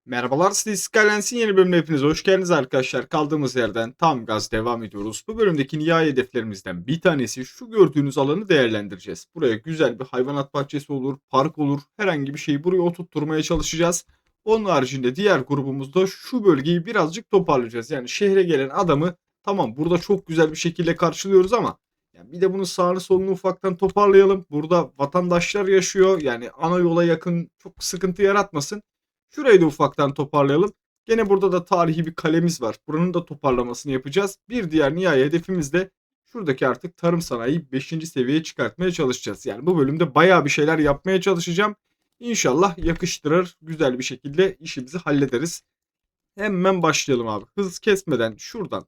Merhabalar, Cities Skylines yeni bölümüne hepiniz hoş geldiniz arkadaşlar. Kaldığımız yerden tam gaz devam ediyoruz. Bu bölümdeki nihai hedeflerimizden bir tanesi şu gördüğünüz alanı değerlendireceğiz. Buraya güzel bir hayvanat bahçesi olur, park olur, herhangi bir şeyi buraya oturtturmaya çalışacağız. Onun haricinde diğer grubumuzda şu bölgeyi birazcık toparlayacağız. Yani şehre gelen adamı tamam burada çok güzel bir şekilde karşılıyoruz ama yani bir de bunun sağını solunu ufaktan toparlayalım. Burada vatandaşlar yaşıyor. Yani ana yola yakın çok sıkıntı yaratmasın. Şurayı da ufaktan toparlayalım. Gene burada da tarihi bir kalemiz var. Buranın da toparlamasını yapacağız. Bir diğer nihai hedefimiz de şuradaki artık tarım sanayi 5. seviyeye çıkartmaya çalışacağız. Yani bu bölümde bayağı bir şeyler yapmaya çalışacağım. İnşallah yakıştırır, güzel bir şekilde işimizi hallederiz. Hemen başlayalım abi. Hız kesmeden şuradan.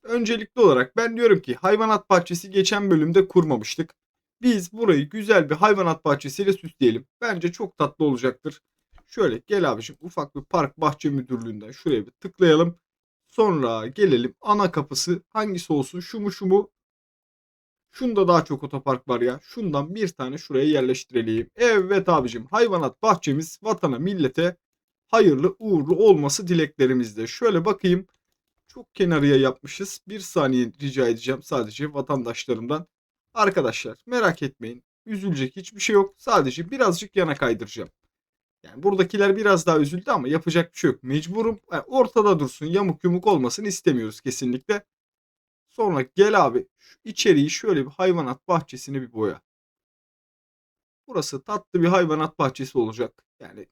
Öncelikli olarak ben diyorum ki hayvanat bahçesi geçen bölümde kurmamıştık. Biz burayı güzel bir hayvanat bahçesiyle süsleyelim. Bence çok tatlı olacaktır. Şöyle gel abiciğim, ufak bir park bahçe müdürlüğünden şuraya bir tıklayalım. Sonra gelelim ana kapısı hangisi olsun, şu mu şu mu? Şunda daha çok otopark var ya. Şundan bir tane şuraya yerleştirelim. Evet abicim, hayvanat bahçemiz vatana millete hayırlı uğurlu olması dileklerimizde. Şöyle bakayım, çok kenarıya yapmışız. Bir saniye rica edeceğim sadece vatandaşlarımdan. Arkadaşlar merak etmeyin. Üzülecek hiçbir şey yok. Sadece birazcık yana kaydıracağım. Yani buradakiler biraz daha üzüldü ama yapacak bir şey yok. Mecburum. Yani ortada dursun. Yamuk yumuk olmasını istemiyoruz kesinlikle. Sonra gel abi, şu içeriği şöyle bir hayvanat bahçesini bir boya. Burası tatlı bir hayvanat bahçesi olacak. Yani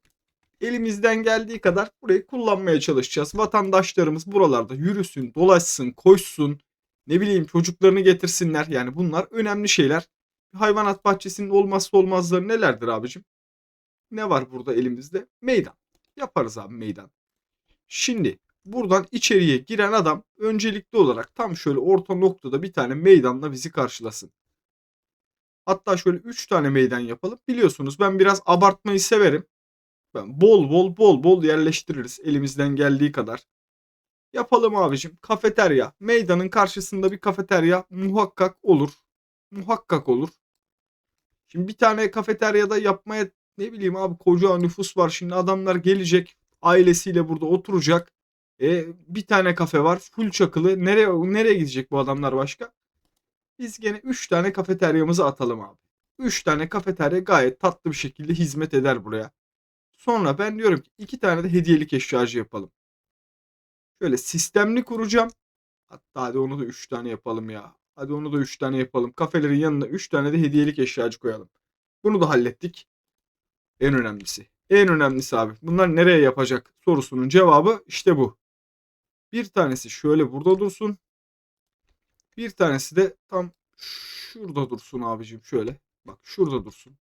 elimizden geldiği kadar burayı kullanmaya çalışacağız. Vatandaşlarımız buralarda yürüsün, dolaşsın, koşsun. Ne bileyim, çocuklarını getirsinler. Yani bunlar önemli şeyler. Hayvanat bahçesinin olmazsa olmazları nelerdir abicim? Ne var burada elimizde? Meydan. Yaparız abi meydan. Şimdi buradan içeriye giren adam öncelikli olarak tam şöyle orta noktada bir tane meydanla bizi karşılasın. Hatta şöyle 3 tane meydan yapalım. Biliyorsunuz ben biraz abartmayı severim. Ben bol bol yerleştiririz elimizden geldiği kadar. Yapalım abicim. Kafeterya. Meydanın karşısında bir kafeterya muhakkak olur. Muhakkak olur. Şimdi bir tane kafeteryada yapmaya, ne bileyim abi, koca nüfus var. Şimdi adamlar gelecek. Ailesiyle burada oturacak. Bir tane kafe var. Full çakılı. Nereye gidecek bu adamlar başka? Biz gene 3 tane kafeteryamızı atalım abi. 3 tane kafeterya gayet tatlı bir şekilde hizmet eder buraya. Sonra ben diyorum ki 2 tane de hediyelik eşyacı yapalım. Şöyle sistemli kuracağım. Hatta hadi onu da 3 tane yapalım ya. Hadi onu da 3 tane yapalım. Kafelerin yanına 3 tane de hediyelik eşyacı koyalım. Bunu da hallettik. En önemlisi. En önemlisi abi. Bunlar nereye yapacak sorusunun cevabı işte bu. Bir tanesi şöyle burada dursun. Bir tanesi de tam şurada dursun abicim, şöyle. Bak şurada dursun.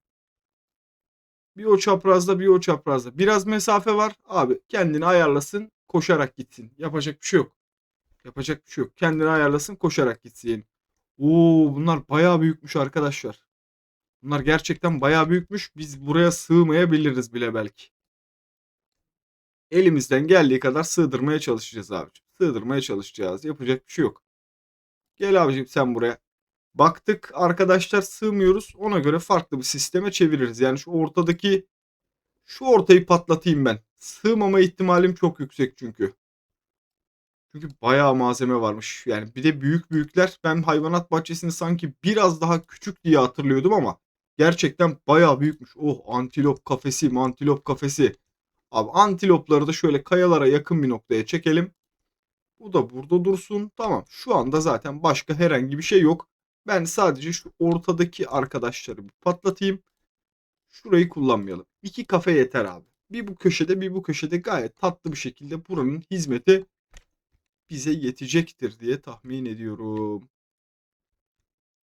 Bir o çaprazda bir o çaprazda. Biraz mesafe var. Abi kendini ayarlasın, koşarak gitsin. Yapacak bir şey yok. Yapacak bir şey yok. Kendini ayarlasın, koşarak gitsin. Oo, bunlar bayağı büyükmüş arkadaşlar. Bunlar gerçekten bayağı büyükmüş. Biz buraya sığmayabiliriz bile belki. Elimizden geldiği kadar sığdırmaya çalışacağız abicim. Sığdırmaya çalışacağız. Yapacak bir şey yok. Gel abicim sen buraya. Baktık arkadaşlar sığmıyoruz. Ona göre farklı bir sisteme çeviririz. Yani şu ortayı patlatayım ben. Sığmama ihtimalim çok yüksek çünkü. Çünkü bayağı malzeme varmış. Yani bir de büyük büyükler. Ben hayvanat bahçesini sanki biraz daha küçük diye hatırlıyordum ama gerçekten bayağı büyükmüş. Oh, antilop kafesi, mantilop kafesi. Abi antilopları da şöyle kayalara yakın bir noktaya çekelim. Bu da burada dursun. Tamam. Şu anda zaten başka herhangi bir şey yok. Ben sadece şu ortadaki arkadaşları bir patlatayım. Şurayı kullanmayalım. 2 kafe yeter abi. Bir bu köşede bir bu köşede gayet tatlı bir şekilde buranın hizmeti bize yetecektir diye tahmin ediyorum.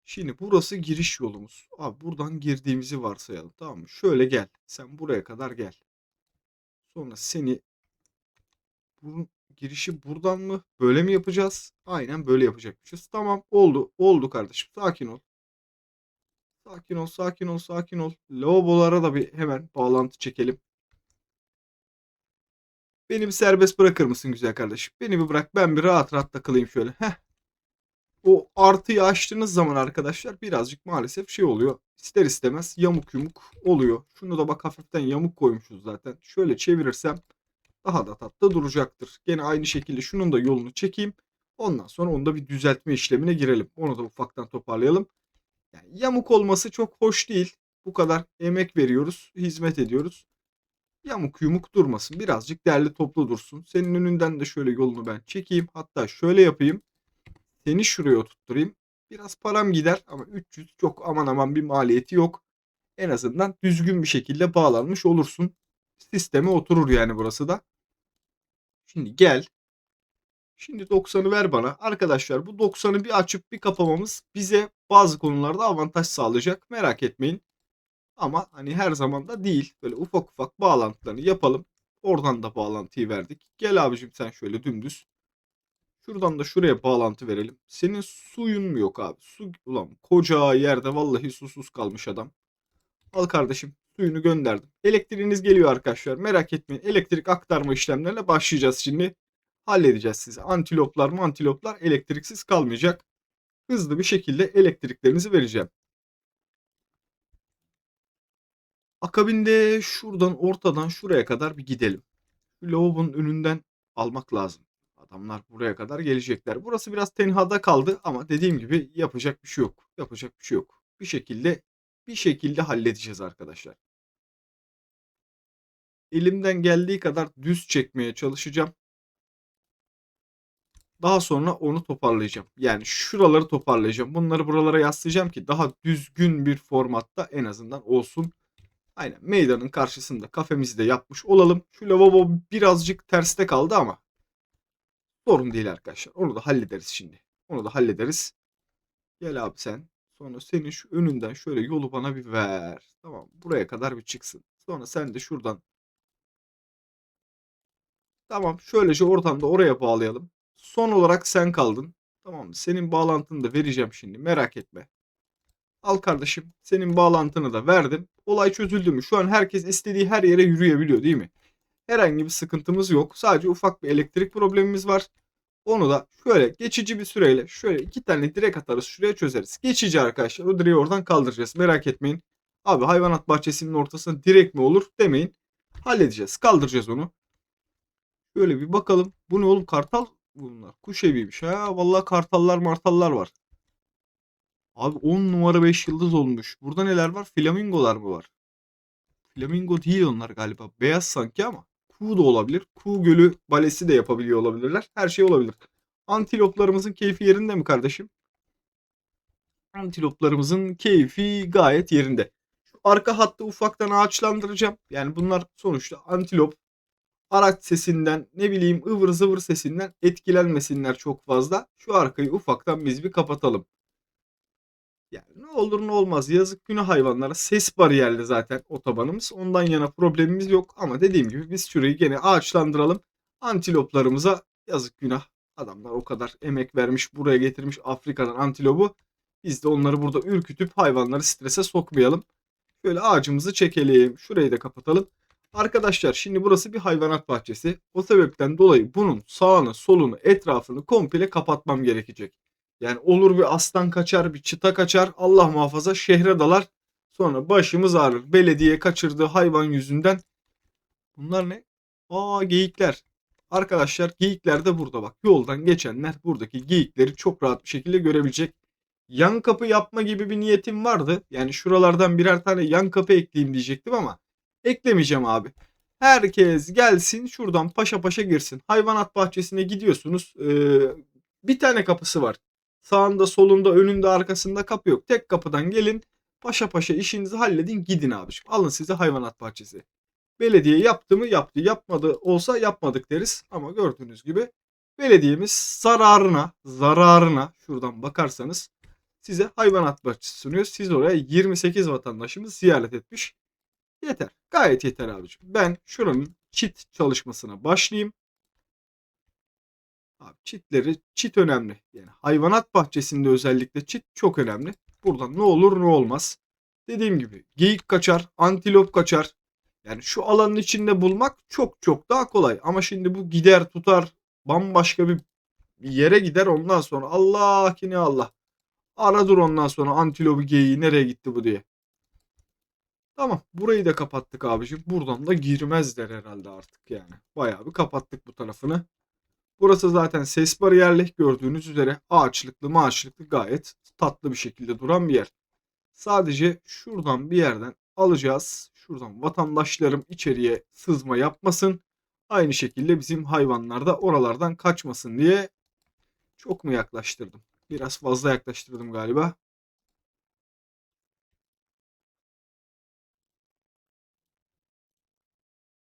Şimdi burası giriş yolumuz. Abi buradan girdiğimizi varsayalım, tamam mı? Şöyle gel. Sen buraya kadar gel. Sonra seni, bunun girişi buradan mı? Böyle mi yapacağız? Aynen böyle yapacakmışız. Tamam, oldu. Oldu kardeşim. Sakin ol. Sakin ol, sakin ol, sakin ol. Lavabolara da bir hemen bağlantı çekelim. Beni bir serbest bırakır mısın güzel kardeşim? Beni bir bırak. Ben bir rahat rahat takılayım şöyle. Heh. O artıyı açtığınız zaman arkadaşlar birazcık maalesef şey oluyor. İster istemez yamuk yumuk oluyor. Şunu da bak, hafiften yamuk koymuşuz zaten. Şöyle çevirirsem daha da tatlı duracaktır. Gene aynı şekilde şunun da yolunu çekeyim. Ondan sonra onda bir düzeltme işlemine girelim. Onu da ufaktan toparlayalım. Yani yamuk olması çok hoş değil. Bu kadar emek veriyoruz, hizmet ediyoruz. Yamuk yumuk durmasın. Birazcık derli toplu dursun. Senin önünden de şöyle yolunu ben çekeyim. Hatta şöyle yapayım. Seni şuraya oturtturayım. Biraz param gider ama 300 çok aman aman bir maliyeti yok. En azından düzgün bir şekilde bağlanmış olursun. Sisteme oturur yani burası da. Şimdi gel. Şimdi 90'ı ver bana. Arkadaşlar bu 90'ı bir açıp bir kapamamız bize bazı konularda avantaj sağlayacak. Merak etmeyin. Ama hani her zaman da değil. Böyle ufak ufak bağlantılarını yapalım. Oradan da bağlantıyı verdik. Gel abicim sen şöyle dümdüz. Şuradan da şuraya bağlantı verelim. Senin suyun mu yok abi? Su ulan koca yerde vallahi susuz kalmış adam. Al kardeşim suyunu gönderdim. Elektriğiniz geliyor arkadaşlar. Merak etmeyin. Elektrik aktarma işlemlerine başlayacağız şimdi. Halledeceğiz size. Antiloplar elektriksiz kalmayacak. Hızlı bir şekilde elektriklerinizi vereceğim. Akabinde şuradan ortadan şuraya kadar bir gidelim. Şu lavabonun önünden almak lazım. Adamlar buraya kadar gelecekler. Burası biraz tenhada kaldı ama dediğim gibi yapacak bir şey yok. Yapacak bir şey yok. Bir şekilde halledeceğiz arkadaşlar. Elimden geldiği kadar düz çekmeye çalışacağım. Daha sonra onu toparlayacağım. Yani şuraları toparlayacağım. Bunları buralara yaslayacağım ki daha düzgün bir formatta en azından olsun. Aynen meydanın karşısında kafemizi de yapmış olalım. Şu lavabo birazcık terste kaldı ama sorun değil arkadaşlar. Onu da hallederiz şimdi. Onu da hallederiz. Gel abi sen. Sonra senin şu önünden şöyle yolu bana bir ver. Tamam buraya kadar bir çıksın. Sonra sen de şuradan. Tamam şöylece oradan da oraya bağlayalım. Son olarak sen kaldın. Tamam senin bağlantını da vereceğim şimdi merak etme. Al kardeşim senin bağlantını da verdim. Olay çözüldü mü? Şu an herkes istediği her yere yürüyebiliyor değil mi? Herhangi bir sıkıntımız yok. Sadece ufak bir elektrik problemimiz var. Onu da şöyle geçici bir süreyle şöyle 2 tane direk atarız şuraya çözeriz. Geçici arkadaşlar o direği oradan kaldıracağız merak etmeyin. Abi hayvanat bahçesinin ortasına direk mi olur demeyin. Halledeceğiz kaldıracağız onu. Şöyle bir bakalım. Bu ne oğlum kartal bunlar. Kuş eviymiş ha. Vallahi kartallar martallar var. Abi 10 numara 5 yıldız olmuş. Burada neler var? Flamingolar mı var? Flamingo değil onlar galiba. Beyaz sanki ama. Kuğu da olabilir. Kuğu Gölü balesi de yapabiliyor olabilirler. Her şey olabilir. Antiloplarımızın keyfi yerinde mi kardeşim? Antiloplarımızın keyfi gayet yerinde. Şu arka hattı ufaktan ağaçlandıracağım. Yani bunlar sonuçta antilop. Araç sesinden ne bileyim ıvır zıvır sesinden etkilenmesinler çok fazla. Şu arkayı ufaktan biz bir kapatalım. Yani ne olur ne olmaz yazık günah hayvanlara ses bariyerli zaten otobanımız. Ondan yana problemimiz yok ama dediğim gibi biz şurayı gene ağaçlandıralım. Antiloplarımıza yazık günah. Adamlar o kadar emek vermiş buraya getirmiş Afrika'dan antilopu. Biz de onları burada ürkütüp hayvanları strese sokmayalım. Şöyle ağacımızı çekelim. Şurayı da kapatalım. Arkadaşlar şimdi burası bir hayvanat bahçesi. O sebepten dolayı bunun sağını, solunu, etrafını komple kapatmam gerekecek. Yani olur bir aslan kaçar, bir çita kaçar. Allah muhafaza şehre dalar. Sonra başımız ağrır. Belediye kaçırdığı hayvan yüzünden. Bunlar ne? Aa geyikler. Arkadaşlar geyikler de burada bak. Yoldan geçenler buradaki geyikleri çok rahat bir şekilde görebilecek. Yan kapı yapma gibi bir niyetim vardı. Yani şuralardan birer tane yan kapı ekleyeyim diyecektim ama eklemeyeceğim abi. Herkes gelsin şuradan paşa paşa girsin. Hayvanat bahçesine gidiyorsunuz. Bir tane kapısı var. Sağında, solunda, önünde, arkasında kapı yok. Tek kapıdan gelin. Paşa paşa işinizi halledin gidin abiciğim. Alın size hayvanat bahçesi. Belediye yaptı mı yaptı. Yapmadı olsa yapmadık deriz. Ama gördüğünüz gibi belediyemiz zararına şuradan bakarsanız size hayvanat bahçesi sunuyor. Siz oraya 28 vatandaşımız ziyaret etmiş. Yeter. Gayet yeter abicim. Ben şuranın çit çalışmasına başlayayım. Abi çit önemli. Yani hayvanat bahçesinde özellikle çit çok önemli. Buradan ne olur ne olmaz. Dediğim gibi geyik kaçar, antilop kaçar. Yani şu alanın içinde bulmak çok çok daha kolay. Ama şimdi bu gider tutar bambaşka bir yere gider ondan sonra Allah ki ne Allah. Ara dur ondan sonra antilopu geyiği nereye gitti bu diye. Tamam. Burayı da kapattık abicim. Buradan da girmezler herhalde artık yani. Bayağı bir kapattık bu tarafını. Burası zaten ses bariyerli. Gördüğünüz üzere ağaçlıklı maaçlıklı gayet tatlı bir şekilde duran bir yer. Sadece şuradan bir yerden alacağız. Şuradan vatandaşlarım içeriye sızma yapmasın. Aynı şekilde bizim hayvanlar da oralardan kaçmasın diye çok mu yaklaştırdım? Biraz fazla yaklaştırdım galiba.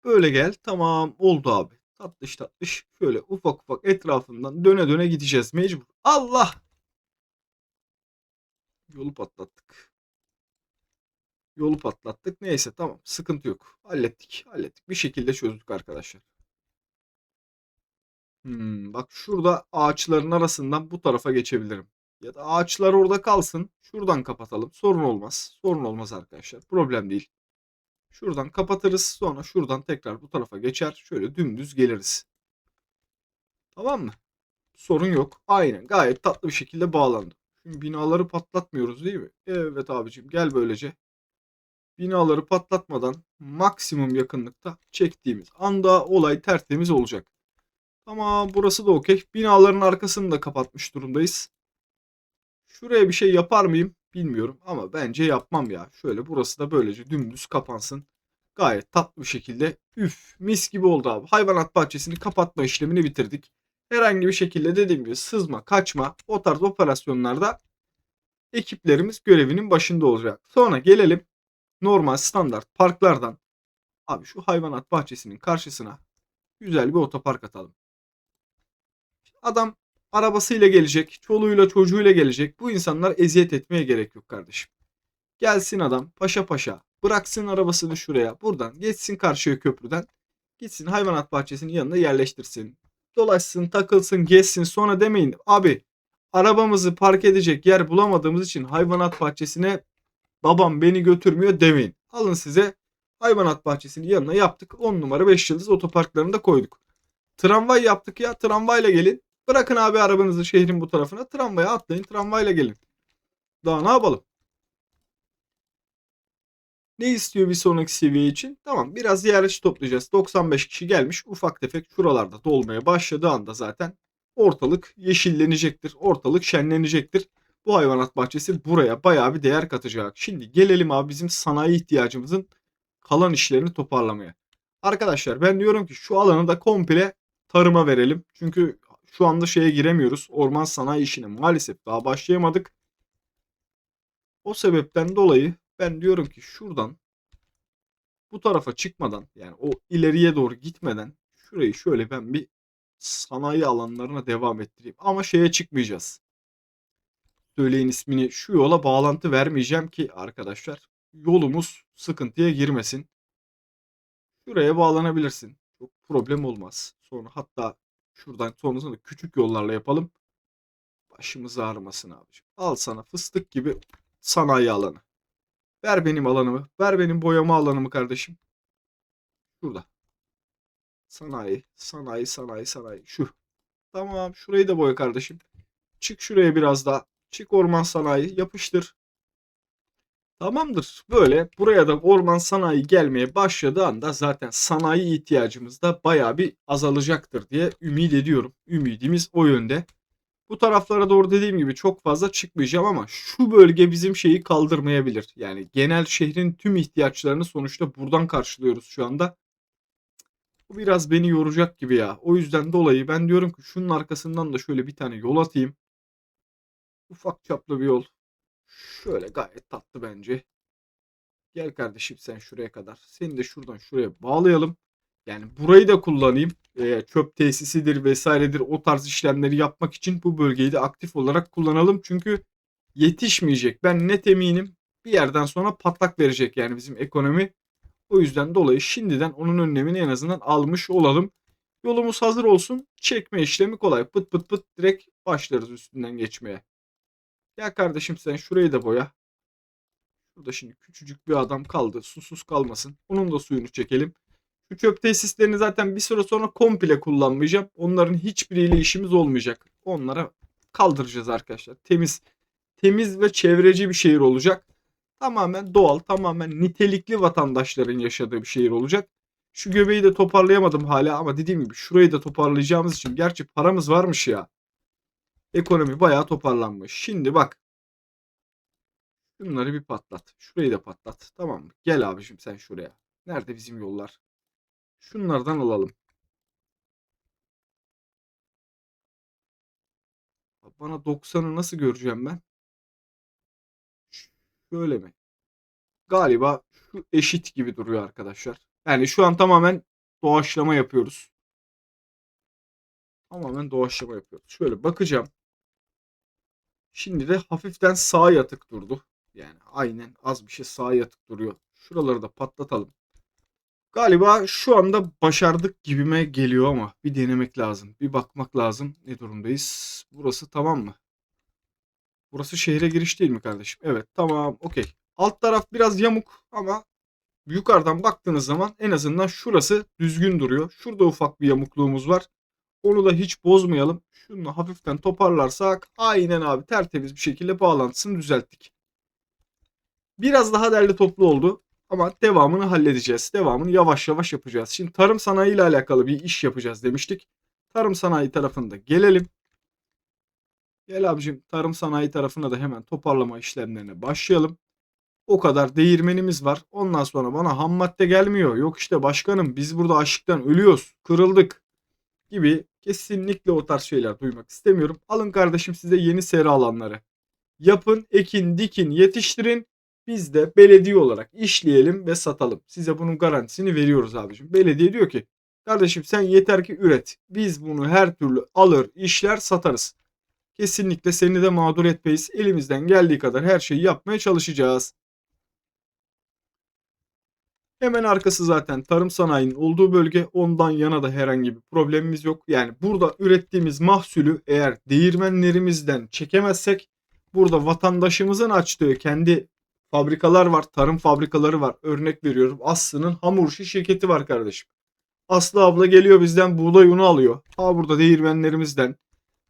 Böyle gel. Tamam oldu abi. Tatlış tatlış şöyle ufak ufak etrafından döne döne gideceğiz mecbur. Allah! Yolu patlattık. Yolu patlattık. Neyse tamam sıkıntı yok. Hallettik. Hallettik. Bir şekilde çözdük arkadaşlar. Bak şurada ağaçların arasından bu tarafa geçebilirim. Ya da ağaçlar orada kalsın. Şuradan kapatalım. Sorun olmaz. Sorun olmaz arkadaşlar. Problem değil. Şuradan kapatırız. Sonra şuradan tekrar bu tarafa geçer. Şöyle dümdüz geliriz. Tamam mı? Sorun yok. Aynen. Gayet tatlı bir şekilde bağlandı. Şimdi binaları patlatmıyoruz değil mi? Evet abicim gel böylece. Binaları patlatmadan maksimum yakınlıkta çektiğimiz anda olay tertemiz olacak. Tamam burası da okey. Binaların arkasını da kapatmış durumdayız. Şuraya bir şey yapar mıyım bilmiyorum ama bence yapmam ya. Şöyle burası da böylece dümdüz kapansın. Gayet tatlı bir şekilde üf mis gibi oldu abi. Hayvanat bahçesini kapatma işlemini bitirdik. Herhangi bir şekilde dediğim gibi sızma, kaçma o tarz operasyonlarda ekiplerimiz görevinin başında olacak. Sonra gelelim normal standart parklardan abi şu hayvanat bahçesinin karşısına güzel bir otopark atalım. Adam arabasıyla gelecek, çoluğuyla çocuğuyla gelecek. Bu insanlar eziyet etmeye gerek yok kardeşim. Gelsin adam paşa paşa bıraksın arabasını şuraya buradan geçsin karşıya köprüden gitsin hayvanat bahçesinin yanına yerleştirsin. Dolaşsın takılsın gezsin sonra demeyin abi arabamızı park edecek yer bulamadığımız için hayvanat bahçesine babam beni götürmüyor demeyin. Alın size hayvanat bahçesinin yanına yaptık 10 numara 5 yıldız otoparklarını da koyduk. Tramvay yaptık ya tramvayla gelin. Bırakın abi arabanızı şehrin bu tarafına tramvaya atlayın tramvayla gelin. Daha ne yapalım? Ne istiyor bir sonraki seviye için? Tamam biraz ziyaretçi toplayacağız. 95 kişi gelmiş. Ufak tefek şuralarda dolmaya başladığı anda zaten ortalık yeşillenecektir. Ortalık şenlenecektir. Bu hayvanat bahçesi buraya bayağı bir değer katacak. Şimdi gelelim abi bizim sanayi ihtiyacımızın kalan işlerini toparlamaya. Arkadaşlar ben diyorum ki şu alanı da komple tarıma verelim. Çünkü şu anda şeye giremiyoruz. Orman sanayi işine maalesef daha başlayamadık. O sebepten dolayı ben diyorum ki şuradan bu tarafa çıkmadan yani o ileriye doğru gitmeden şurayı şöyle ben bir sanayi alanlarına devam ettireyim. Ama şeye çıkmayacağız. Söyleyin ismini şu yola bağlantı vermeyeceğim ki arkadaşlar yolumuz sıkıntıya girmesin. Şuraya bağlanabilirsin. Çok problem olmaz. Sonra hatta şuradan sonrasında küçük yollarla yapalım. Başımız ağrımasın abiciğim. Al sana fıstık gibi sanayi alanı. Ver benim alanımı. Ver benim boyama alanımı kardeşim. Şurada. Sanayi, sanayi, sanayi, sanayi. Şu. Tamam. Şurayı da boya kardeşim. Çık şuraya biraz daha. Çık orman sanayi. Yapıştır. Tamamdır. Böyle buraya da orman sanayi gelmeye başladığı anda zaten sanayi ihtiyacımız da baya bir azalacaktır diye ümit ediyorum. Ümidimiz o yönde. Bu taraflara doğru dediğim gibi çok fazla çıkmayacağım ama şu bölge bizim şeyi kaldırmayabilir. Yani genel şehrin tüm ihtiyaçlarını sonuçta buradan karşılıyoruz şu anda. Bu biraz beni yoracak gibi ya. O yüzden dolayı ben diyorum ki şunun arkasından da şöyle bir tane yol atayım. Ufak çaplı bir yol. Şöyle gayet tatlı bence. Gel kardeşim sen şuraya kadar. Seni de şuradan şuraya bağlayalım. Yani burayı da kullanayım. Çöp tesisidir vesairedir o tarz işlemleri yapmak için bu bölgeyi de aktif olarak kullanalım. Çünkü yetişmeyecek. Ben net eminim bir yerden sonra patlak verecek yani bizim ekonomi. O yüzden dolayı şimdiden onun önlemini en azından almış olalım. Yolumuz hazır olsun. Çekme işlemi kolay. Pıt pıt pıt direkt başlarız üstünden geçmeye. Ya kardeşim sen şurayı da boya. Burada şimdi küçücük bir adam kaldı. Susuz kalmasın. Onun da suyunu çekelim. Şu çöp tesislerini zaten bir süre sonra komple kullanmayacağım. Onların hiçbiriyle işimiz olmayacak. Onlara kaldıracağız arkadaşlar. Temiz ve çevreci bir şehir olacak. Tamamen doğal, tamamen nitelikli vatandaşların yaşadığı bir şehir olacak. Şu göbeği de toparlayamadım hala ama dediğim gibi şurayı da toparlayacağımız için gerçi paramız varmış ya. Ekonomi bayağı toparlanmış. Şimdi bak. Şunları bir patlat. Şurayı da patlat. Tamam mı? Gel abicim sen şuraya. Nerede bizim yollar? Şunlardan alalım. Bana 90'ı nasıl göreceğim ben? Şöyle mi? Galiba şu eşit gibi duruyor arkadaşlar. Yani şu an tamamen doğaçlama yapıyoruz. Tamamen doğaçlama yapıyoruz. Şöyle bakacağım. Şimdi de hafiften sağa yatık durdu. Yani aynen az bir şey sağa yatık duruyor. Şuraları da patlatalım. Galiba şu anda başardık gibime geliyor ama bir denemek lazım. Bir bakmak lazım. Ne durumdayız? Burası tamam mı? Burası şehre giriş değil mi kardeşim? Evet tamam okey. Alt taraf biraz yamuk ama yukarıdan baktığınız zaman en azından şurası düzgün duruyor. Şurada ufak bir yamukluğumuz var. Onu da hiç bozmayalım. Şunu hafiften toparlarsak aynen abi tertemiz bir şekilde bağlantısını düzelttik. Biraz daha derli toplu oldu ama devamını halledeceğiz. Devamını yavaş yavaş yapacağız. Şimdi tarım sanayi ile alakalı bir iş yapacağız demiştik. Tarım sanayi tarafında gelelim. Gel abicim tarım sanayi tarafına da hemen toparlama işlemlerine başlayalım. O kadar değirmenimiz var. Ondan sonra bana ham madde gelmiyor. Yok işte başkanım biz burada açlıktan ölüyoruz. Kırıldık gibi kesinlikle o tarz şeyler duymak istemiyorum. Alın kardeşim size yeni sera alanları. Yapın, ekin, dikin, yetiştirin. Biz de belediye olarak işleyelim ve satalım. Size bunun garantisini veriyoruz abicim. Belediye diyor ki kardeşim sen yeter ki üret. Biz bunu her türlü alır, işler, satarız. Kesinlikle seni de mağdur etmeyiz. Elimizden geldiği kadar her şeyi yapmaya çalışacağız. Hemen arkası zaten tarım sanayinin olduğu bölge. Ondan yana da herhangi bir problemimiz yok. Yani burada ürettiğimiz mahsulü eğer değirmenlerimizden çekemezsek burada vatandaşımızın açtığı kendi fabrikalar var. Tarım fabrikaları var. Örnek veriyorum. Aslı'nın hamur işi şirketi var kardeşim. Aslı abla geliyor bizden buğday unu alıyor. Ha burada değirmenlerimizden.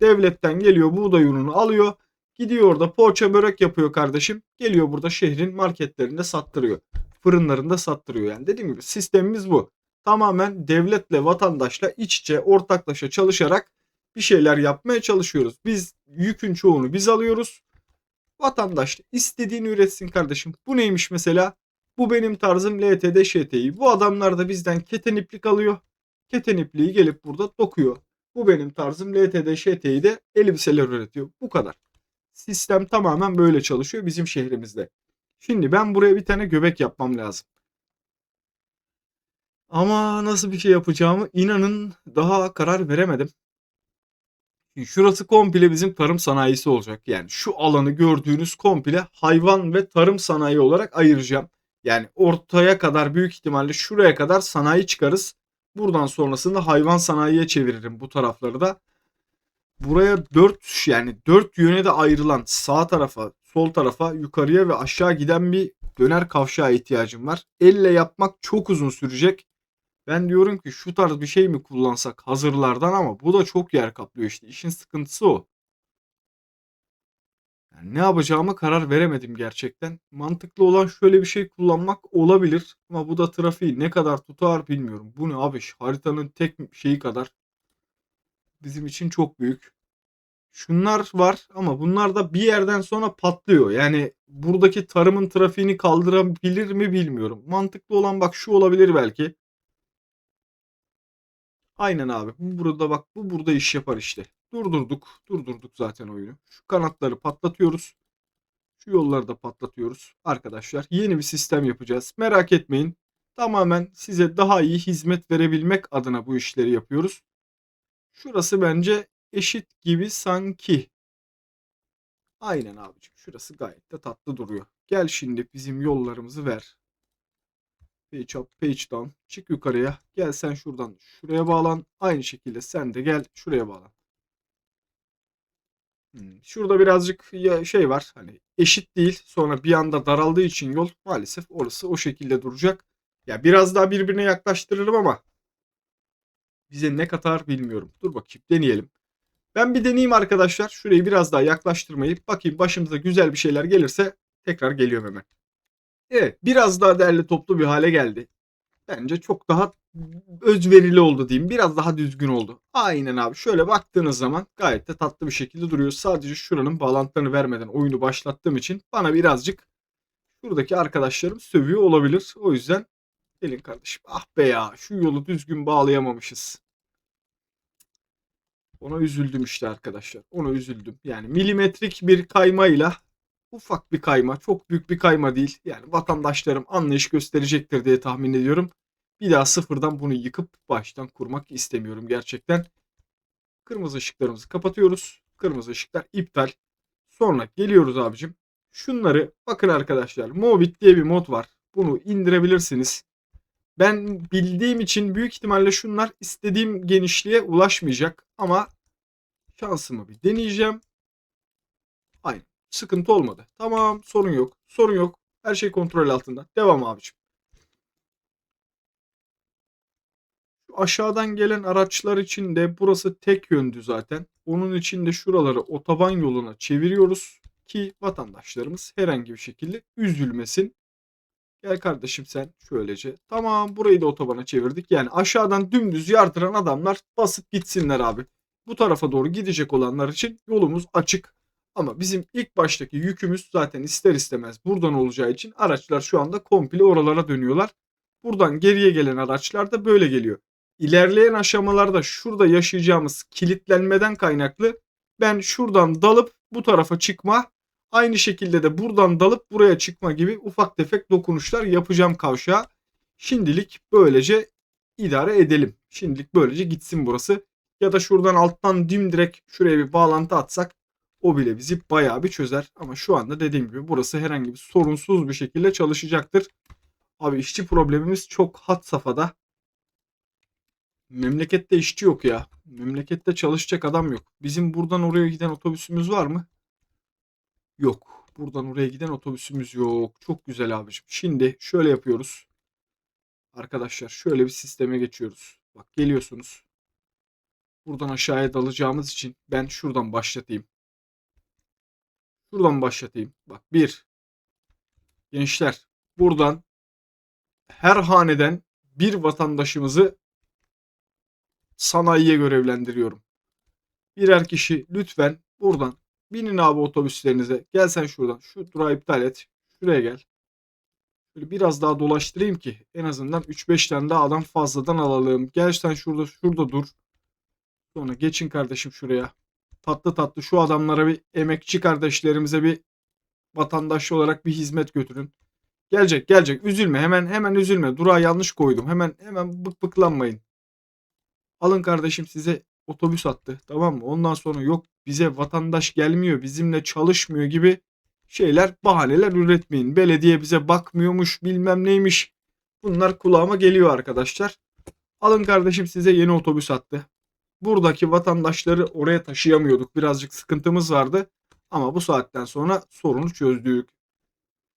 Devletten geliyor buğday ununu alıyor. Gidiyor orada poğaça börek yapıyor kardeşim. Geliyor burada şehrin marketlerinde sattırıyor. Fırınlarında sattırıyor. Yani dediğim gibi sistemimiz bu. Tamamen devletle vatandaşla iç içe ortaklaşa çalışarak bir şeyler yapmaya çalışıyoruz. Biz yükün çoğunu biz alıyoruz. Vatandaş istediğini üretsin kardeşim. Bu neymiş mesela? Bu benim tarzım LTD ŞT'yi. Bu adamlar da bizden keteniplik alıyor. Ketenipliği gelip burada dokuyor. Bu benim tarzım LTD ŞT'yi de elbiseler üretiyor. Bu kadar. Sistem tamamen böyle çalışıyor bizim şehrimizde. Şimdi ben buraya bir tane göbek yapmam lazım. Ama nasıl bir şey yapacağımı inanın daha karar veremedim. Şurası komple bizim tarım sanayisi olacak. Yani şu alanı gördüğünüz komple hayvan ve tarım sanayi olarak ayıracağım. Yani ortaya kadar büyük ihtimalle şuraya kadar sanayi çıkarız. Buradan sonrasında hayvan sanayiye çeviririm bu tarafları da. Buraya 4 yani 4 yöne de ayrılan sağ tarafa, sol tarafa, yukarıya ve aşağı giden bir döner kavşağa ihtiyacım var. Elle yapmak çok uzun sürecek. Ben diyorum ki şu tarz bir şey mi kullansak hazırlardan ama bu da çok yer kaplıyor işte. İşin sıkıntısı o. Yani ne yapacağıma karar veremedim gerçekten. Mantıklı olan şöyle bir şey kullanmak olabilir. Ama bu da trafiği ne kadar tutar bilmiyorum. Bu ne abi? Haritanın tek şeyi kadar bizim için çok büyük. Şunlar var ama bunlar da bir yerden sonra patlıyor. Yani buradaki tarımın trafiğini kaldırabilir mi bilmiyorum. Mantıklı olan bak şu olabilir belki. Aynen abi. Bu burada bak bu burada iş yapar işte. Durdurduk. Durdurduk zaten oyunu. Şu kanatları patlatıyoruz. Şu yolları da patlatıyoruz. Arkadaşlar yeni bir sistem yapacağız. Merak etmeyin. Tamamen size daha iyi hizmet verebilmek adına bu işleri yapıyoruz. Şurası bence eşit gibi sanki. Aynen abicim. Şurası gayet de tatlı duruyor. Gel şimdi bizim yollarımızı ver. Page up, page down. Çık yukarıya. Gel sen şuradan şuraya bağlan. Aynı şekilde sen de gel şuraya bağlan. Şurada birazcık şey var. Hani eşit değil. Sonra bir anda daraldığı için yol maalesef orası o şekilde duracak. Ya biraz daha birbirine yaklaştırırım ama bize ne katar bilmiyorum. Dur bakayım deneyelim. Ben bir deneyeyim arkadaşlar. Şurayı biraz daha yaklaştırmayı. Bakayım başımıza güzel bir şeyler gelirse tekrar geliyorum hemen. Evet, biraz daha derli toplu bir hale geldi. Bence çok daha özverili oldu diyeyim. Biraz daha düzgün oldu. Aynen abi. Şöyle baktığınız zaman gayet de tatlı bir şekilde duruyor. Sadece şuranın bağlantılarını vermeden oyunu başlattığım için bana birazcık buradaki arkadaşlarım sövüyor olabilir. O yüzden gelin kardeşim. Ah be ya, şu yolu düzgün bağlayamamışız. Ona üzüldüm işte arkadaşlar. Ona üzüldüm. Yani milimetrik bir kaymayla ufak bir kayma, çok büyük bir kayma değil. Yani vatandaşlarım anlayış gösterecektir diye tahmin ediyorum. Bir daha sıfırdan bunu yıkıp baştan kurmak istemiyorum gerçekten. Kırmızı ışıklarımızı kapatıyoruz. Kırmızı ışıklar iptal. Sonra geliyoruz abicim. Şunları bakın arkadaşlar. Movit diye bir mod var. Bunu indirebilirsiniz. Ben bildiğim için büyük ihtimalle şunlar istediğim genişliğe ulaşmayacak. Ama şansımı bir deneyeceğim. Aynen. Sıkıntı olmadı. Tamam, sorun yok. Sorun yok. Her şey kontrol altında. Devam abicim. Şu aşağıdan gelen araçlar için de burası tek yöndü zaten. Onun için de şuraları otoban yoluna çeviriyoruz ki vatandaşlarımız herhangi bir şekilde üzülmesin. Gel kardeşim sen şöylece. Tamam, burayı da otobana çevirdik. Yani aşağıdan dümdüz yardıran adamlar basıp gitsinler abi. Bu tarafa doğru gidecek olanlar için yolumuz açık. Ama bizim ilk baştaki yükümüz zaten ister istemez buradan olacağı için araçlar şu anda komple oralara dönüyorlar. Buradan geriye gelen araçlar da böyle geliyor. İlerleyen aşamalarda şurada yaşayacağımız kilitlenmeden kaynaklı ben şuradan dalıp bu tarafa çıkma, aynı şekilde de buradan dalıp buraya çıkma gibi ufak tefek dokunuşlar yapacağım kavşağa. Şimdilik böylece idare edelim. Şimdilik böylece gitsin burası. Ya da şuradan alttan dimdirek şuraya bir bağlantı atsak o bile bizi bayağı bir çözer. Ama şu anda dediğim gibi burası herhangi bir sorunsuz bir şekilde çalışacaktır. Abi işçi problemimiz çok had safhada. Memlekette işçi yok ya. Memlekette çalışacak adam yok. Bizim buradan oraya giden otobüsümüz var mı? Yok. Buradan oraya giden otobüsümüz yok. Çok güzel abicim. Şimdi şöyle yapıyoruz. Arkadaşlar şöyle bir sisteme geçiyoruz. Bak geliyorsunuz. Buradan aşağıya dalacağımız için ben şuradan başlatayım. Şuradan başlatayım. Bak bir. Gençler buradan her haneden bir vatandaşımızı sanayiye görevlendiriyorum. Birer kişi lütfen buradan binin abi otobüslerinize. Gel sen şuradan. Şu durağı iptal et. Şuraya gel. Böyle biraz daha dolaştırayım ki en azından 3-5 tane daha adam fazladan alalım. Gel sen şurada dur. Sonra geçin kardeşim şuraya. Tatlı tatlı şu adamlara, bir emekçi kardeşlerimize bir vatandaş olarak bir hizmet götürün. Gelecek. Üzülme. Hemen üzülme. Durağı yanlış koydum. Hemen bıklanmayın. Alın kardeşim, size otobüs attı. Tamam mı? Ondan sonra yok bize vatandaş gelmiyor, bizimle çalışmıyor gibi şeyler, bahaneler üretmeyin. Belediye bize bakmıyormuş, bilmem neymiş. Bunlar kulağıma geliyor arkadaşlar. Alın kardeşim, size yeni otobüs attı. Buradaki vatandaşları oraya taşıyamıyorduk. Birazcık sıkıntımız vardı. Ama bu saatten sonra sorunu çözdük.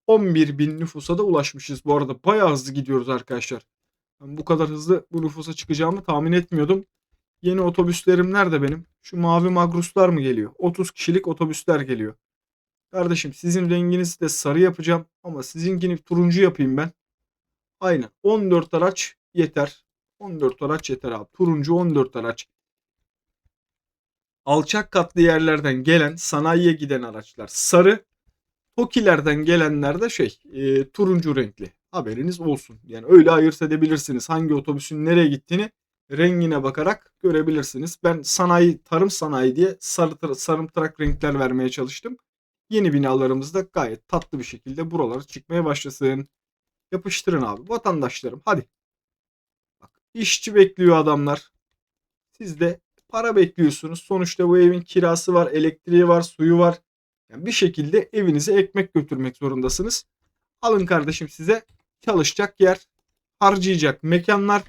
11 bin nüfusa da ulaşmışız. Bu arada bayağı hızlı gidiyoruz arkadaşlar. Ben bu kadar hızlı bu nüfusa çıkacağımı tahmin etmiyordum. Yeni otobüslerim nerede benim? Şu mavi Magruslar mı geliyor? 30 kişilik otobüsler geliyor. Kardeşim sizin renginizi de sarı yapacağım. Ama sizinkini turuncu yapayım ben. Aynen. 14 araç yeter. 14 araç yeter abi. Turuncu 14 araç. Alçak katlı yerlerden gelen, sanayiye giden araçlar sarı. TOKİ'lerden gelenler de turuncu renkli. Haberiniz olsun. Yani öyle ayırt edebilirsiniz. Hangi otobüsün nereye gittiğini rengine bakarak görebilirsiniz. Ben sanayi, tarım sanayi diye sarımtırak renkler vermeye çalıştım. Yeni binalarımızda gayet tatlı bir şekilde buralara çıkmaya başlasın. Yapıştırın abi vatandaşlarım, hadi. Bak, işçi bekliyor adamlar. Siz de para bekliyorsunuz. Sonuçta bu evin kirası var, elektriği var, suyu var. Yani bir şekilde evinize ekmek götürmek zorundasınız. Alın kardeşim size çalışacak yer, harcayacak mekanlar.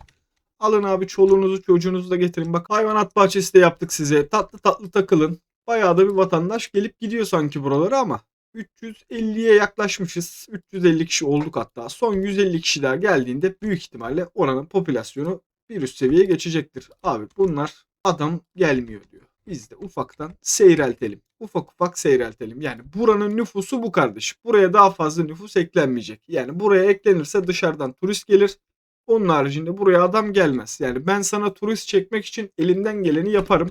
Alın abi çoluğunuzu çocuğunuzu da getirin. Bak, hayvanat bahçesi de yaptık size. Tatlı tatlı takılın. Bayağı da bir vatandaş gelip gidiyor sanki buralara ama 350'ye yaklaşmışız. 350 kişi olduk hatta. Son 150 kişi daha geldiğinde büyük ihtimalle oranın popülasyonu bir üst seviyeye geçecektir. Abi bunlar adam gelmiyor diyor. Biz de ufaktan seyreltelim. ufak ufak seyreltelim. Yani buranın nüfusu bu kardeşim. Buraya daha fazla nüfus eklenmeyecek. Yani buraya eklenirse dışarıdan turist gelir. Onun haricinde buraya adam gelmez. Yani ben sana turist çekmek için elimden geleni yaparım.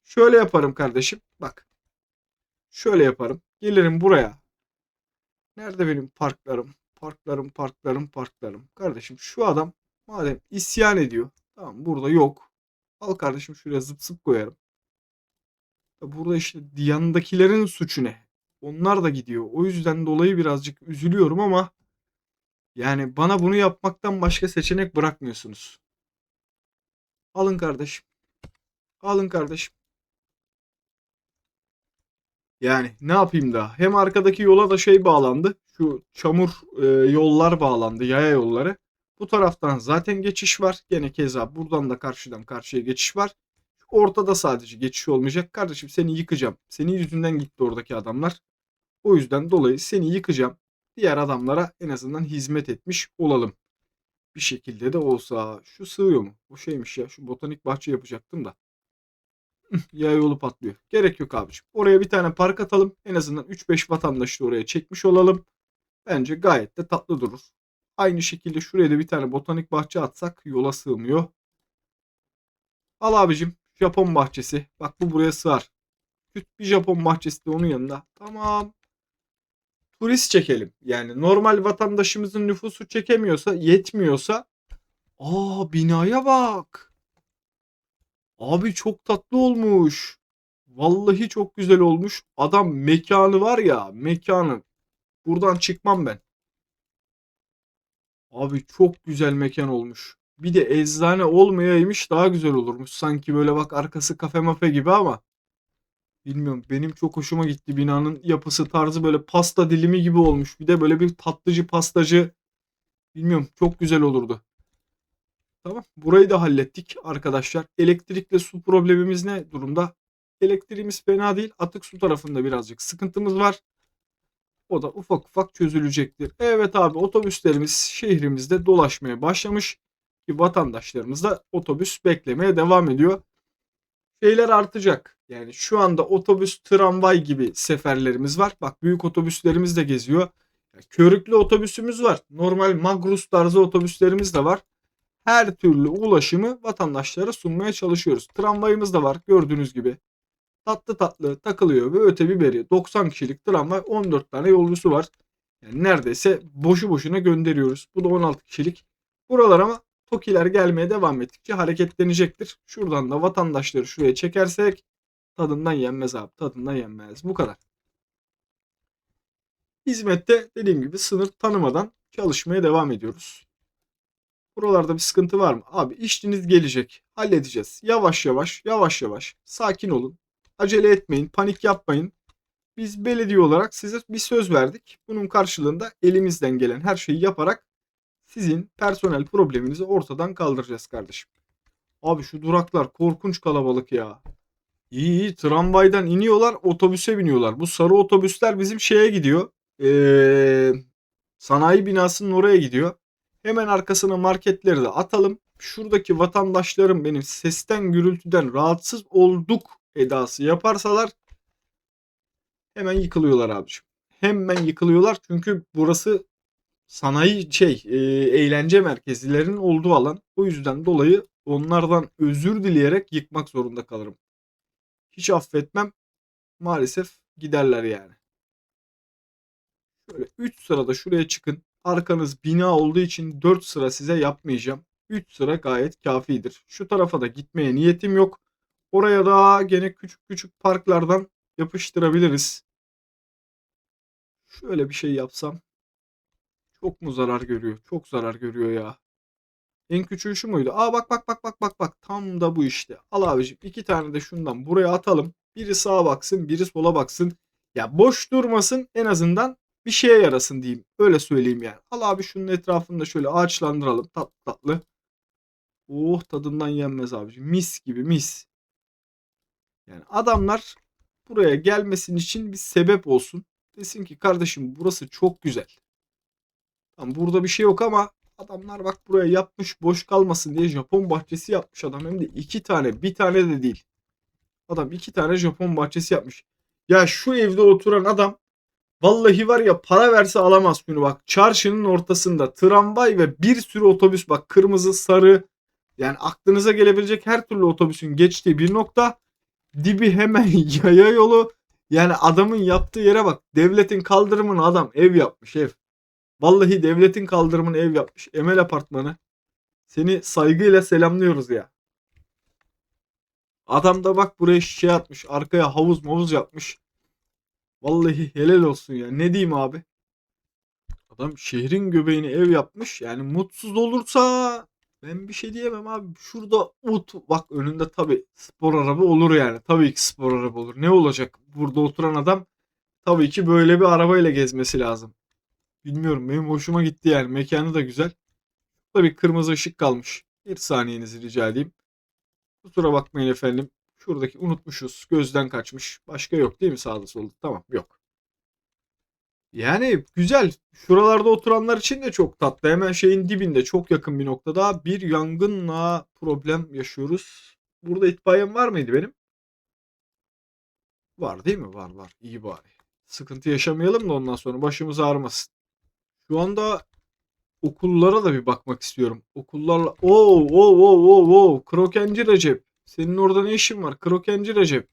Şöyle yaparım kardeşim. Bak. Şöyle yaparım. Gelirim buraya. Nerede benim parklarım? Parklarım. Kardeşim şu adam madem isyan ediyor. Tamam burada yok. Al kardeşim şuraya zıp zıp koyarım. Burada işte yanındakilerin suçu ne? Onlar da gidiyor. O yüzden dolayı birazcık üzülüyorum ama yani bana bunu yapmaktan başka seçenek bırakmıyorsunuz. Alın kardeşim. Alın kardeşim. Yani ne yapayım da? Hem arkadaki yola da şey bağlandı. Şu çamur yollar bağlandı. Yaya yolları. Bu taraftan zaten geçiş var. Gene keza buradan da karşıdan karşıya geçiş var. Ortada sadece geçiş olmayacak. Kardeşim seni yıkacağım. Senin yüzünden gitti oradaki adamlar. O yüzden dolayı seni yıkacağım. Diğer adamlara en azından hizmet etmiş olalım. Bir şekilde de olsa. Şu sığıyor mu? O şeymiş ya. Şu botanik bahçe yapacaktım da. Ya yolu patlıyor. Gerek yok abiciğim. Oraya bir tane park atalım. En azından 3-5 vatandaşı da oraya çekmiş olalım. Bence gayet de tatlı durur. Aynı şekilde şuraya da bir tane botanik bahçe atsak yola sığmıyor. Al abicim. Japon bahçesi. Bak bu buraya sığar. Küt bir Japon bahçesi de onun yanında. Tamam. Turist çekelim. Yani normal vatandaşımızın nüfusu çekemiyorsa, yetmiyorsa. Binaya bak. Abi çok tatlı olmuş. Vallahi çok güzel olmuş. Adam mekanı var ya, mekanı. Buradan çıkmam ben. Abi çok güzel mekan olmuş. Bir de eczane olmayaymış daha güzel olurmuş. Sanki böyle bak arkası kafe mafe gibi ama bilmiyorum benim çok hoşuma gitti. Binanın yapısı tarzı böyle pasta dilimi gibi olmuş. Bir de böyle bir tatlıcı pastacı bilmiyorum çok güzel olurdu. Tamam. Burayı da hallettik arkadaşlar. Elektrikle su problemimiz ne durumda? Elektriğimiz fena değil. Atık su tarafında birazcık sıkıntımız var. O da ufak ufak çözülecektir. Evet abi otobüslerimiz şehrimizde dolaşmaya başlamış. Ki vatandaşlarımız da otobüs beklemeye devam ediyor. Şeyler artacak. Yani şu anda otobüs, tramvay gibi seferlerimiz var. Bak büyük otobüslerimiz de geziyor. Körüklü otobüsümüz var. Normal Magrus tarzı otobüslerimiz de var. Her türlü ulaşımı vatandaşlara sunmaya çalışıyoruz. Tramvayımız da var gördüğünüz gibi. Tatlı tatlı takılıyor ve öte biberi 90 kişilik tramvay 14 tane yolcusu var. Yani neredeyse boşu boşuna gönderiyoruz. Bu da 16 kişilik. Buralar ama TOKİ'ler gelmeye devam ettikçe hareketlenecektir. Şuradan da vatandaşları şuraya çekersek tadından yenmez abi. Tadından yenmez. Bu kadar. Hizmette dediğim gibi sınır tanımadan çalışmaya devam ediyoruz. Buralarda bir sıkıntı var mı? Abi işçiniz gelecek. Halledeceğiz. Yavaş yavaş, yavaş yavaş. Sakin olun. Acele etmeyin. Panik yapmayın. Biz belediye olarak size bir söz verdik. Bunun karşılığında elimizden gelen her şeyi yaparak sizin personel probleminizi ortadan kaldıracağız kardeşim. Abi şu duraklar korkunç kalabalık ya. İyi iyi tramvaydan iniyorlar otobüse biniyorlar. Bu sarı otobüsler bizim şeye gidiyor. Sanayi binasının oraya gidiyor. Hemen arkasına marketleri de atalım. Şuradaki vatandaşlarım benim sesten gürültüden rahatsız olduk edası yaparsalar hemen yıkılıyorlar abiciğim. Hemen yıkılıyorlar çünkü burası sanayi eğlence merkezlerinin olduğu alan. O yüzden dolayı onlardan özür dileyerek yıkmak zorunda kalırım. Hiç affetmem. Maalesef giderler yani. Şöyle 3 sırada şuraya çıkın. Arkanız bina olduğu için 4 sıra size yapmayacağım. 3 sıra gayet kafidir. Şu tarafa da gitmeye niyetim yok. Oraya da gene küçük küçük parklardan yapıştırabiliriz. Şöyle bir şey yapsam. Çok mu zarar görüyor? Çok zarar görüyor ya. En küçüğü şu muydu? Bak. Tam da bu işte. Al abicim 2 tane de şundan buraya atalım. Biri sağa baksın, biri sola baksın. Ya boş durmasın en azından bir şeye yarasın diyeyim. Öyle söyleyeyim yani. Al abi şunun etrafını da şöyle ağaçlandıralım. Tatlı tatlı. Oh tadından yenmez abicim. Mis gibi mis. Yani adamlar buraya gelmesin için bir sebep olsun. Desin ki kardeşim burası çok güzel. Tamam burada bir şey yok ama adamlar bak buraya yapmış boş kalmasın diye Japon bahçesi yapmış adam. Hem de 2 tane bir tane de değil. Adam 2 tane Japon bahçesi yapmış. Ya şu evde oturan adam vallahi var ya para verse alamaz şunu bak. Çarşının ortasında tramvay ve bir sürü otobüs bak kırmızı, sarı yani aklınıza gelebilecek her türlü otobüsün geçtiği bir nokta. Dibi hemen yaya yolu. Yani adamın yaptığı yere bak. Devletin kaldırımını adam ev yapmış ev. Vallahi devletin kaldırımını ev yapmış. Emel Apartmanı. Seni saygıyla selamlıyoruz ya. Adam da bak buraya şişe atmış. Arkaya havuz mavuz yapmış. Vallahi helal olsun ya. Ne diyeyim abi? Adam şehrin göbeğine ev yapmış. Yani mutsuz olursa ben bir şey diyemem abi. Şurada bak önünde tabii spor araba olur yani. Tabii ki spor araba olur. Ne olacak? Burada oturan adam tabii ki böyle bir arabayla gezmesi lazım. Bilmiyorum benim hoşuma gitti yani. Mekanı da güzel. Tabii kırmızı ışık kalmış. Bir saniyenizi rica edeyim. Kusura bakmayın efendim. Şuradaki unutmuşuz. Gözden kaçmış. Başka yok değil mi sağda solda? Tamam yok. Yani güzel. Şuralarda oturanlar için de çok tatlı. Hemen şeyin dibinde çok yakın bir noktada bir yangınla problem yaşıyoruz. Burada itfaiyem var mıydı benim? Var değil mi? Var var. İyi bari. Sıkıntı yaşamayalım da ondan sonra başımız ağrımasın. Şu anda okullara da bir bakmak istiyorum. Okullarla... Oo. Krokenci Recep. Senin orada ne işin var? Krokenci Recep.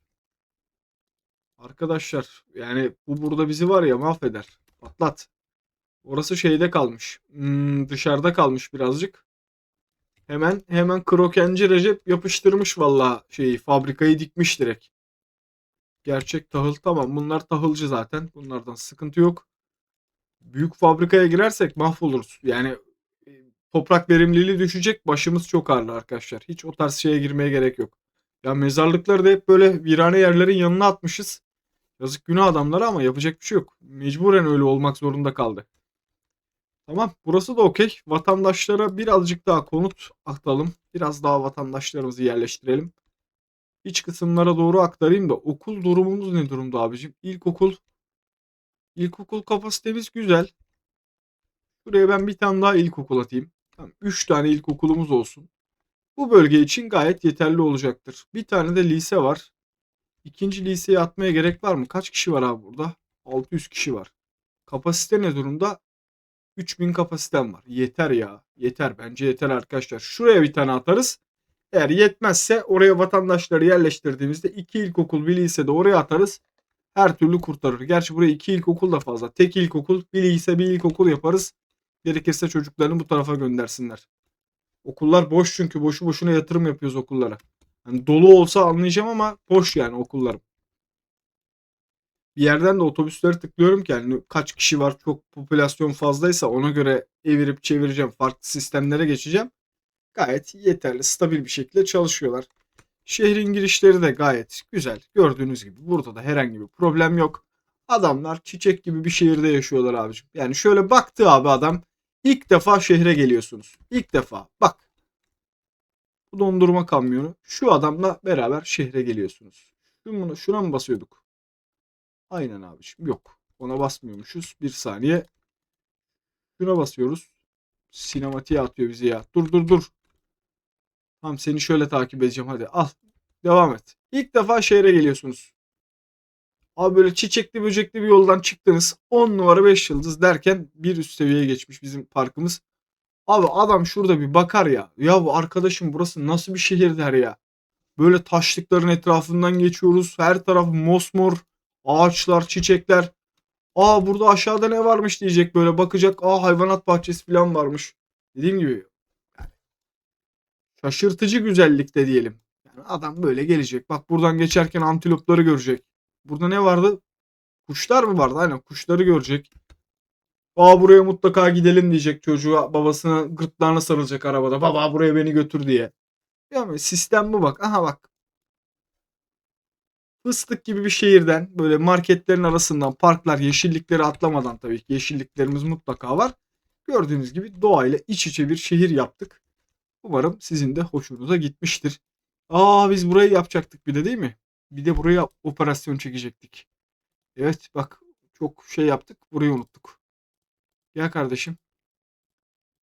Arkadaşlar yani bu burada bizi var ya mahveder. Patlat. Orası şeyde kalmış. Dışarıda kalmış birazcık. Hemen krokenci Recep yapıştırmış valla şeyi fabrikayı dikmiş direkt. Gerçek tahıl tamam bunlar tahılcı zaten. Bunlardan sıkıntı yok. Büyük fabrikaya girersek mahvoluruz. Yani e, toprak verimliliği düşecek başımız çok ağrır arkadaşlar. Hiç o tarz şeye girmeye gerek yok. Ya mezarlıkları da hep böyle virane yerlerin yanına atmışız. Yazık günah adamlara ama yapacak bir şey yok. Mecburen öyle olmak zorunda kaldı. Tamam burası da okey. Vatandaşlara birazcık daha konut atalım. Biraz daha vatandaşlarımızı yerleştirelim. İç kısımlara doğru aktarayım da okul durumumuz ne durumda abicim? İlkokul kapasitemiz güzel. Buraya ben bir tane daha ilkokul atayım. Tamam, 3 tane ilkokulumuz olsun. Bu bölge için gayet yeterli olacaktır. Bir tane de lise var. İkinci liseye atmaya gerek var mı? Kaç kişi var abi burada? 600 kişi var. Kapasite ne durumda? 3000 kapasitem var. Yeter ya. Yeter. Bence yeter arkadaşlar. Şuraya bir tane atarız. Eğer yetmezse oraya vatandaşları yerleştirdiğimizde iki ilkokul bir lise de oraya atarız. Her türlü kurtarır. Gerçi buraya iki ilkokul da fazla. Tek ilkokul bir lise bir ilkokul yaparız. Gerekirse çocuklarını bu tarafa göndersinler. Okullar boş çünkü boşu boşuna yatırım yapıyoruz okullara. Yani dolu olsa anlayacağım ama boş yani okullarım. Bir yerden de otobüsleri tıklıyorum ki yani kaç kişi var çok popülasyon fazlaysa ona göre evirip çevireceğim. Farklı sistemlere geçeceğim. Gayet yeterli, stabil bir şekilde çalışıyorlar. Şehrin girişleri de gayet güzel. Gördüğünüz gibi burada da herhangi bir problem yok. Adamlar çiçek gibi bir şehirde yaşıyorlar abicim. Yani şöyle baktı abi adam. İlk defa şehre geliyorsunuz. İlk defa. Bak. Bu dondurma kamyonu. Şu adamla beraber şehre geliyorsunuz. Şuna mı basıyorduk? Aynen abicim. Yok. Ona basmıyormuşuz. Bir saniye. Şuna basıyoruz. Sinematiğe atıyor bizi ya. Dur. Tamam seni şöyle takip edeceğim hadi. Al. Devam et. İlk defa şehre geliyorsunuz. Abi böyle çiçekli böcekli bir yoldan çıktınız. 10 numara 5 yıldız derken bir üst seviyeye geçmiş bizim parkımız. Abi adam şurada bir bakar ya. Ya bu arkadaşım burası nasıl bir şehir der ya. Böyle taşlıkların etrafından geçiyoruz. Her taraf mosmor. Ağaçlar, çiçekler. Aa burada aşağıda ne varmış diyecek böyle bakacak. Aa hayvanat bahçesi falan varmış. Dediğim gibi şaşırtıcı güzellikte diyelim. Yani adam böyle gelecek. Bak buradan geçerken antilopları görecek. Burada ne vardı? Kuşlar mı vardı? Aynen kuşları görecek. Aa buraya mutlaka gidelim diyecek çocuğa. Babasına gırtlağına sarılacak arabada. Baba buraya beni götür diye. Yani sistem bu bak. Aha bak. Fıstık gibi bir şehirden böyle marketlerin arasından parklar yeşillikleri atlamadan tabii ki yeşilliklerimiz mutlaka var. Gördüğünüz gibi doğayla iç içe bir şehir yaptık. Umarım sizin de hoşunuza gitmiştir. Aa biz burayı yapacaktık bir de değil mi? Bir de buraya operasyon çekecektik. Evet bak çok şey yaptık burayı unuttuk. Ya kardeşim.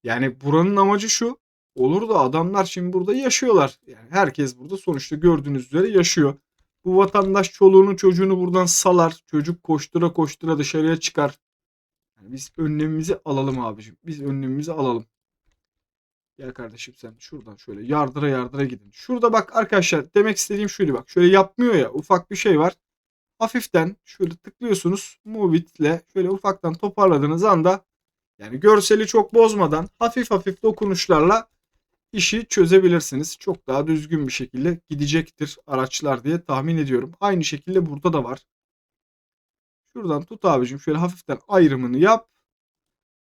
Yani buranın amacı şu. Olur da adamlar şimdi burada yaşıyorlar. Yani herkes burada sonuçta gördüğünüz üzere yaşıyor. Bu vatandaş çoluğunu çocuğunu buradan salar. Çocuk koştura koştura dışarıya çıkar. Yani biz önlemimizi alalım abicim. Biz önlemimizi alalım. Gel kardeşim sen şuradan şöyle yardıra yardıra gidin. Şurada bak arkadaşlar, demek istediğim şuydu bak. Şöyle yapmıyor ya, ufak bir şey var. Hafiften şöyle tıklıyorsunuz. Move it ile şöyle ufaktan toparladığınız anda, yani görseli çok bozmadan hafif hafif dokunuşlarla işi çözebilirsiniz. Çok daha düzgün bir şekilde gidecektir araçlar diye tahmin ediyorum. Aynı şekilde burada da var. Şuradan tut abicim, şöyle hafiften ayrımını yap.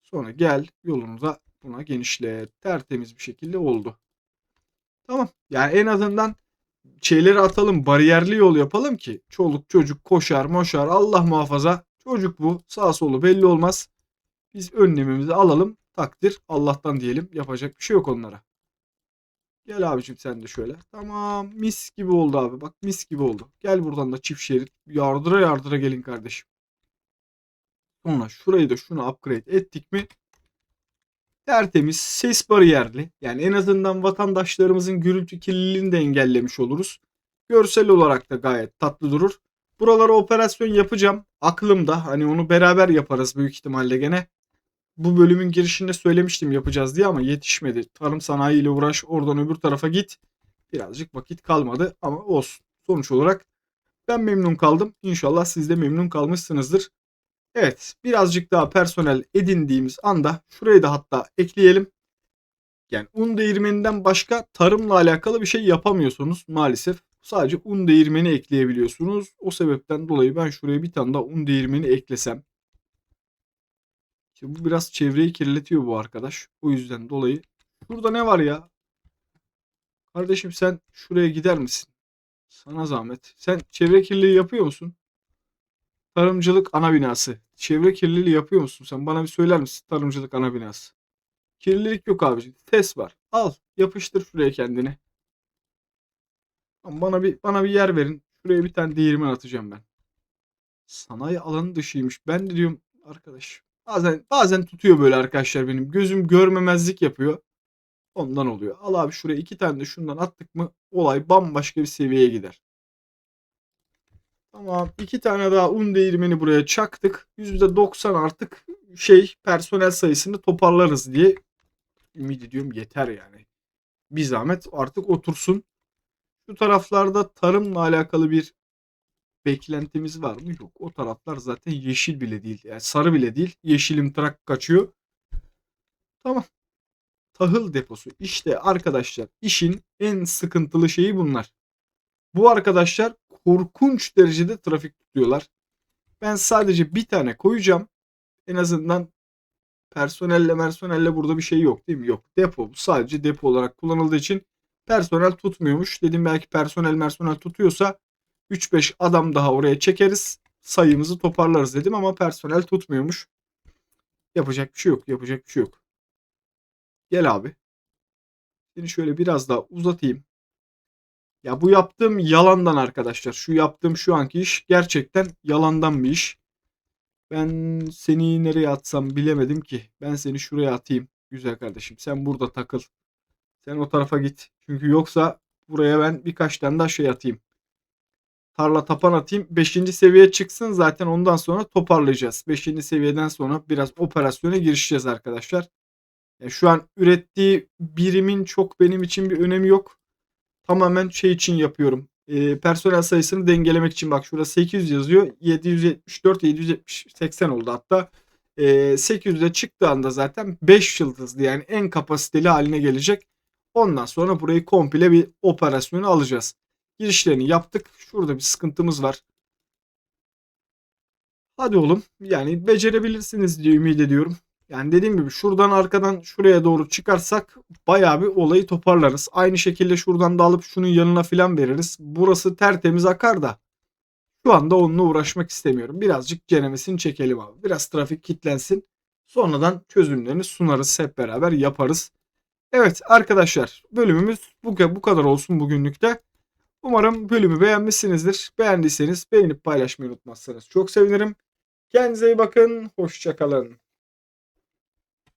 Sonra gel yolunu da buna genişle. Tertemiz bir şekilde oldu. Tamam. Yani en azından şeyleri atalım. Bariyerli yol yapalım ki çoluk çocuk koşar moşar, Allah muhafaza. Çocuk bu. Sağ solu belli olmaz. Biz önlemimizi alalım. Takdir Allah'tan diyelim. Yapacak bir şey yok onlara. Gel abicim sen de şöyle. Tamam. Mis gibi oldu abi. Bak mis gibi oldu. Gel buradan da çift şerit. Yardıra yardıra gelin kardeşim. Sonra şurayı da şunu upgrade ettik mi? Tertemiz, ses bariyerli. Yani en azından vatandaşlarımızın gürültü kirliliğini de engellemiş oluruz. Görsel olarak da gayet tatlı durur. Buralara operasyon yapacağım. Aklımda, hani onu beraber yaparız büyük ihtimalle gene. Bu bölümün girişinde söylemiştim yapacağız diye ama yetişmedi. Tarım sanayi ile uğraş, oradan öbür tarafa git. Birazcık vakit kalmadı ama olsun. Sonuç olarak ben memnun kaldım. İnşallah siz de memnun kalmışsınızdır. Evet, birazcık daha personel edindiğimiz anda şurayı da hatta ekleyelim. Yani un değirmeninden başka tarımla alakalı bir şey yapamıyorsunuz maalesef. Sadece un değirmeni ekleyebiliyorsunuz. O sebepten dolayı ben şuraya bir tane daha un değirmeni eklesem. İşte bu biraz çevreyi kirletiyor bu arkadaş. O yüzden dolayı. Burada ne var ya? Kardeşim sen şuraya gider misin? Sana zahmet. Sen çevre kirliliği yapıyor musun? Tarımcılık ana binası. Çevre kirliliği yapıyor musun? Sen bana bir söyler misin? Tarımcılık ana binası. Kirlilik yok abiciğim. Test var. Al, yapıştır şuraya kendini. Bana bir yer verin. Şuraya bir tane değirmen atacağım ben. Sanayi alanı dışıymış. Ben de diyorum arkadaş. Bazen tutuyor böyle arkadaşlar benim. Gözüm görmemezlik yapıyor. Ondan oluyor. Al abi şuraya 2 tane de şundan attık mı olay bambaşka bir seviyeye gider. Tamam, 2 tane daha un değirmeni buraya çaktık. %90 artık personel sayısını toparlarız diye ümit ediyorum, yeter yani. Bir zahmet artık otursun. Şu taraflarda tarımla alakalı bir beklentimiz var mı? Yok. O taraflar zaten yeşil bile değil. Yani sarı bile değil. Yeşilim trak kaçıyor. Tamam. Tahıl deposu. İşte arkadaşlar işin en sıkıntılı şeyi bunlar. Bu arkadaşlar korkunç derecede trafik tutuyorlar. Ben sadece bir tane koyacağım. En azından personelle burada bir şey yok değil mi? Yok. Depo. Bu sadece depo olarak kullanıldığı için personel tutmuyormuş. Dedim belki personel tutuyorsa 3-5 adam daha oraya çekeriz. Sayımızı toparlarız dedim ama personel tutmuyormuş. Yapacak bir şey yok. Yapacak bir şey yok. Gel abi. Seni şöyle biraz daha uzatayım. Ya bu yaptığım yalandan arkadaşlar. Şu yaptığım şu anki iş gerçekten yalandan bir iş. Ben seni nereye atsam bilemedim ki. Ben seni şuraya atayım. Güzel kardeşim. Sen burada takıl. Sen o tarafa git. Çünkü yoksa buraya ben birkaç tane daha şey atayım. Tarla tapan atayım. 5. seviye çıksın zaten, ondan sonra toparlayacağız. 5. seviyeden sonra biraz operasyona girişeceğiz arkadaşlar. Yani şu an ürettiği birimin çok benim için bir önemi yok. Tamamen şey için yapıyorum. Personel sayısını dengelemek için. Bak şurada 800 yazıyor. 774, 770, 80 oldu hatta. 800'e çıktığı anda zaten 5 yıldızlı, yani en kapasiteli haline gelecek. Ondan sonra burayı komple bir operasyonu alacağız. Girişlerini yaptık. Şurada bir sıkıntımız var. Hadi oğlum. Yani becerebilirsiniz diye ümit ediyorum. Yani dediğim gibi şuradan arkadan şuraya doğru çıkarsak bayağı bir olayı toparlarız. Aynı şekilde şuradan da alıp şunun yanına filan veririz. Burası tertemiz akar da şu anda onunla uğraşmak istemiyorum. Birazcık cenemesini çekelim abi. Biraz trafik kilitlensin. Sonradan çözümlerini sunarız. Hep beraber yaparız. Evet arkadaşlar, bölümümüz bu kadar olsun bugünlük de. Umarım bölümü beğenmişsinizdir. Beğendiyseniz beğenip paylaşmayı unutmazsanız çok sevinirim. Kendinize iyi bakın. Hoşça kalın.